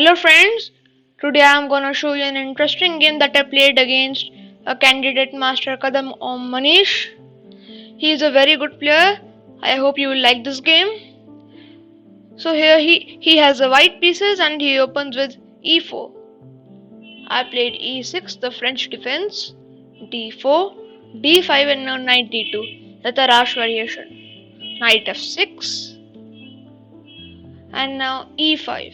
Hello friends, today I am gonna show you an interesting game that I played against a candidate master Kadam Om Manish. He is a very good player. I hope you will like this game. So here he has the white pieces and he opens with e4. I played e6, the French defense, d4, d5 and now knight d2, the Tarrasch variation, knight f6 and now e5.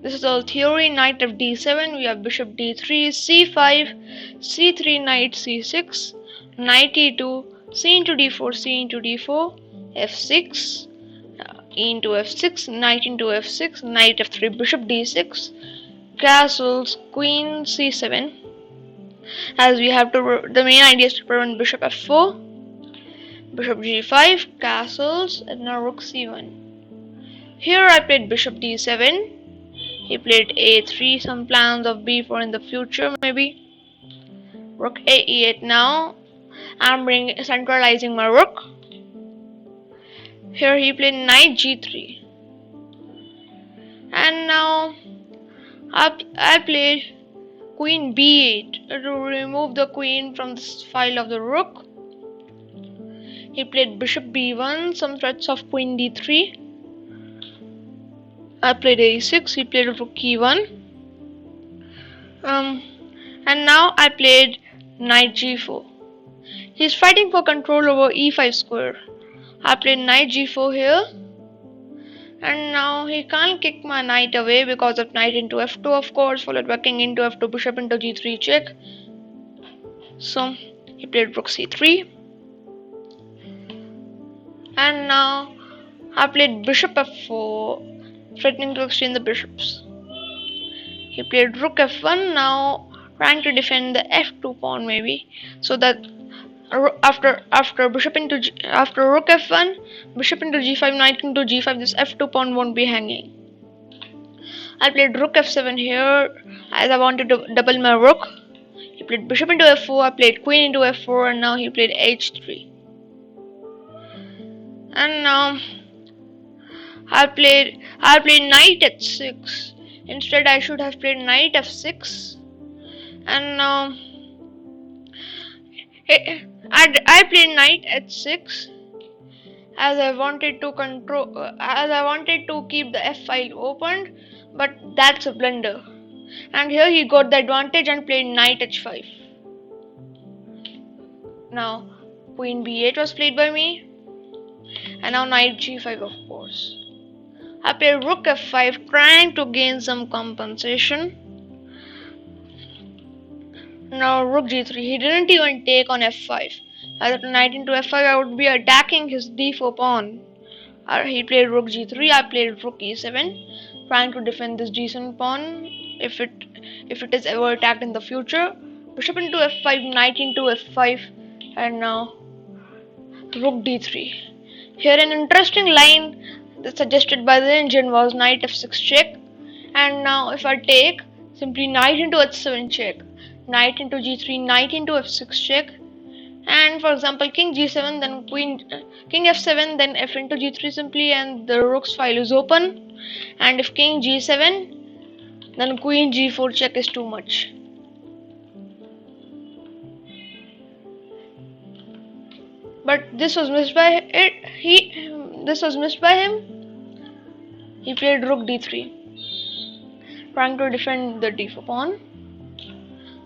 This is all theory. Knight of d7, we have bishop d3, c5, c3, knight c6, knight e2, c into d4, c into d4, f6, e into f6, knight into f6, knight f3, bishop d6, castles, queen c7. As we have to, the main idea is to prevent bishop f4, bishop g5, castles, and now rook c1. Here I played bishop d7. He played a3, some plans of b4 in the future maybe. Rook a e8 now. I'm centralizing my rook. Here he played knight g3. And now I played queen b8 to remove the queen from the file of the rook. He played bishop b1, some threats of queen d3. I played a6, he played rook e1. And now I played knight g4. He's fighting for control over e5 square. I played knight g4 here. And now he can't kick my knight away because of knight into f2 of course, followed by king into f2, bishop into g3 check. So he played rook c3. And now I played bishop f4. Threatening to exchange the bishops. He played rook f1, now trying to defend the f2 pawn maybe, so that after rook f1, bishop into g5, knight into g5, this f2 pawn won't be hanging. I played rook f7 here as I wanted to double my rook. He played bishop into f4, I played queen into f4, and now he played h3. And now I played knight h6. Instead I should have played knight f6. And now I played knight h6 as I wanted to keep the f file opened, but that's a blunder. And here he got the advantage and played knight h5. Now queen b8 was played by me, and now knight g5 of course. I played rook f5 trying to gain some compensation. Now rook g3, he didn't even take on f5. As a knight into f5 I would be attacking his d4 pawn. He played rook g3, I played rook e7 trying to defend this d7 pawn if it is ever attacked in the future. Bishop into f5, knight into f5, and now rook d3. Here an interesting line suggested by the engine was knight f6 check, and now if I take, simply knight into h7 check, knight into g3, knight into f6 check, and for example king g7, then king f7, then f into g3 simply, and the rook's file is open. And if king g7, then queen g4 check is too much. But this was missed by him. He played rook d3, trying to defend the d4 pawn.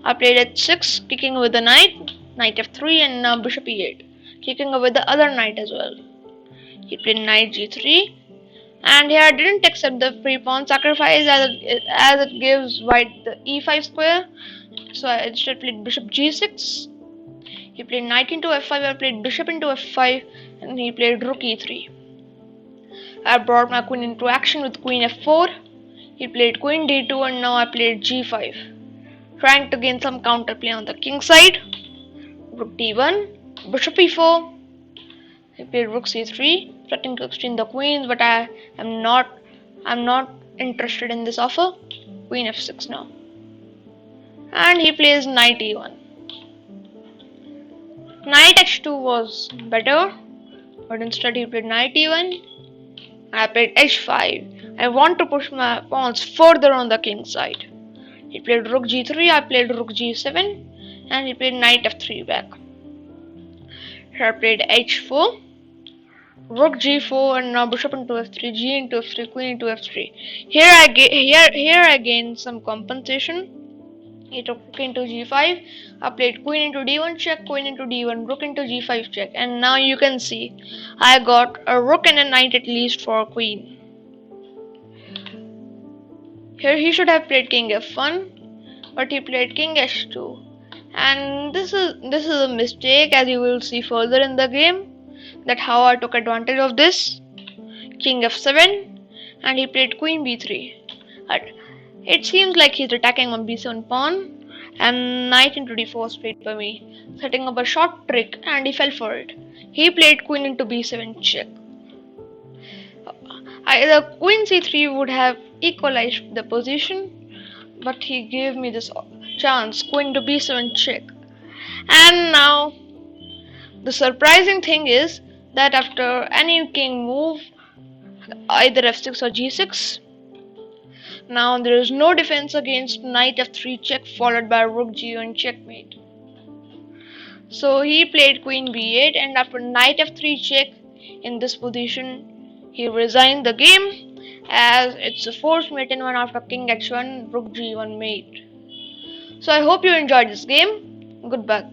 I played h6, kicking away the knight, knight f3, and now bishop e8, kicking away the other knight as well. He played knight g3, and here I didn't accept the free pawn sacrifice as it gives white the e5 square. So I instead played bishop g6. He played knight into f5, I played bishop into f5, and he played rook e3. I brought my queen into action with queen f4. He played queen d2, and now I played g5, trying to gain some counterplay on the king side. Rook d1, bishop e4. He played rook c3, threatening to exchange the queens, but I'm not interested in this offer. Queen f6 now. And he plays knight e1. Knight h2 was better, but instead he played knight e1, I played h5. I want to push my pawns further on the king side. He played rook g3, I played rook g7, and he played knight f3 back. Here I played h4, rook g4, and now bishop into f3, g into f3, queen into f3. Here I gained some compensation. He took rook into g5. I played queen into d1 check, queen into d1, rook into g5 check, and now you can see I got a rook and a knight at least for queen. Here he should have played king f1, but he played king h2, and this is a mistake, as you will see further in the game. That how I took advantage of this. King f7, and he played queen b3. It seems like he's attacking my b7 pawn, and knight into d4 was played by me, setting up a short trick, and he fell for it. He played queen into b7 check. The queen c3 would have equalized the position, but he gave me this chance, queen to b7 check. And now the surprising thing is that after any king move, either f6 or g6, now there is no defense against knight f3 check followed by rook g1 checkmate. So he played queen b8, and after knight f3 check in this position, he resigned the game, as it's a forced mate in one after king h1, rook g1 mate. So I hope you enjoyed this game. Goodbye.